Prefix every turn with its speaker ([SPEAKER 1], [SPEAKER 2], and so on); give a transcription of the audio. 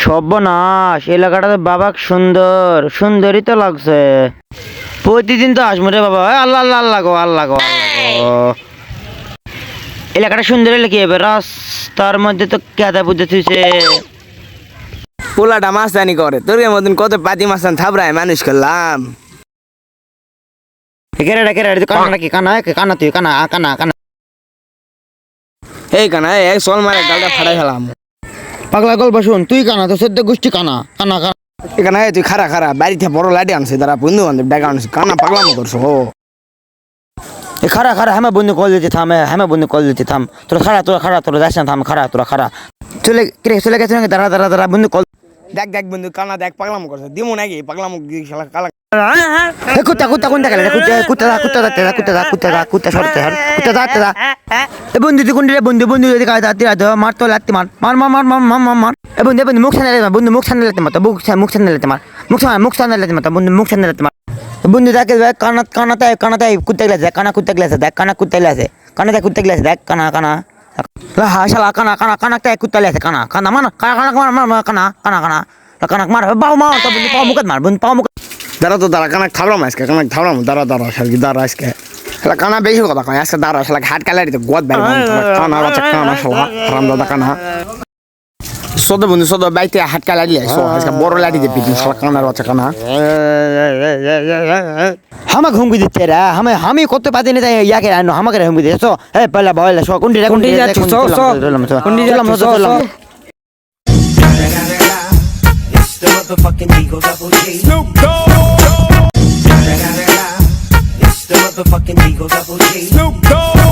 [SPEAKER 1] সর্বনাশ, এলাকাটা তো বাবা সুন্দর, সুন্দরই তো লাগছে। প্রতিদিন তো আসবো রে বাবা। আল্লাহ আল্লাহ আল্লাহ গো, আল্লাহ গো, আল্লাহ গো। এলাকাটা সুন্দর হলে কি হবে? রাস্তার মধ্যে তো কেদা বুঝতে থুইছে।
[SPEAKER 2] পোলাটা মাস্তানি করে, তোর মতন কত পাতি মাস্তান থাবড়ায় মানুষ করলাম।
[SPEAKER 1] কেরাটা কেরাটা তুই কানা কি কানা কানা তুই কানা কানা কানা।
[SPEAKER 2] এই কানা এই চল মারে গালটা ফাটাই ফেলাম।
[SPEAKER 1] পাগলা গল্প শুন, তুই কানা তো সদ্য গোষ্ঠী কানা কানা কানা।
[SPEAKER 2] এখানে তুই খারা খারা বাড়িতে বড় লাঠি আনছে, তারা বন্ধু বান্ধব ডাকা আনছে, কানা পাগলাম করছো।
[SPEAKER 1] এ খারা খারা হ্যাঁ বন্ধু কল দিতে থাম, হ্যাঁ বন্ধু কল দিতে থাম। তোরা খারা তোরা যাস না, থাম খারা তোরা খারা। চলে কিরে চলে গেছে নাকি? দাঁড়া দাঁড়া দাঁড়া বন্ধু কল।
[SPEAKER 2] দেখ দেখ বন্ধু কানা দেখ পাগলাম করছে, দিমু নাকি পাগলাম কালা।
[SPEAKER 1] কুত্তা কুত্তা কোনটা গেলে? কুত্তা কুত্তা কুত্তা যাতে কুত্তা কুত্তা কুত্তা সরতে হার কুত্তা যাতে যা। এ বন্ধু তুই কোনটা বন্ধু বন্ধু যদি কাজ দাঁড়াতে মার তো লাগতে মার মার মার মার মার মার মার মার। এ বন্ধু বন্ধু মুখ সামনে লাগতে বন্ধু মুখ সামনে লাগতে মার মুখ সামনে লাগতে মার মুখ সামনে লাগতে মার বন্ধু মুখ সামনে লাগতে মার। বন্ধু দেখে কানা কানাতে কুত্তা গেছে, কানা কুত্তা গেছে, দেখ কানা কুত্তা গেছে, কানাতে কুত্তা গেছে, দেখ কানা কানা। হ্যাঁ শালা কানা কানা কানাতে কুত্তা গেছে, কানা কানা মার কানা কানা মার মার কানা কানা কানা কানা মার বাউ মার তো বন্ধু পাও মুখত মার বন্ধু পাও মুখ।
[SPEAKER 2] দাঁড়া তো দাঁড়া, কানা থাবলাম আজকে, কানা থাবলাম, দাঁড়া দাঁড়া শালকি দাঁড়া আজকে। শালা কানা বেশি কথা কয় আজকে, দাঁড়া শালা হাট কালারি তো গোদ বাইরে কানা বাচ্চা কানা শালা হারাম দাদা কানা। সদ বন্ধু সদ বাইতে হাট কালারি আইসো আজকে বড় লাঠি দিয়ে পিটি শালা কানার বাচ্চা কানা।
[SPEAKER 1] हमें घूम के देते रहा हमें कत पाते नहीं या के हमें घूम के दे सो हे पहला भले सो कुंडी कुंडी सो सो कुंडी चलम
[SPEAKER 3] It's the motherfucking Eagle Double G. Snoop Dogg. It's the motherfucking Eagle Double G. Snoop Dogg.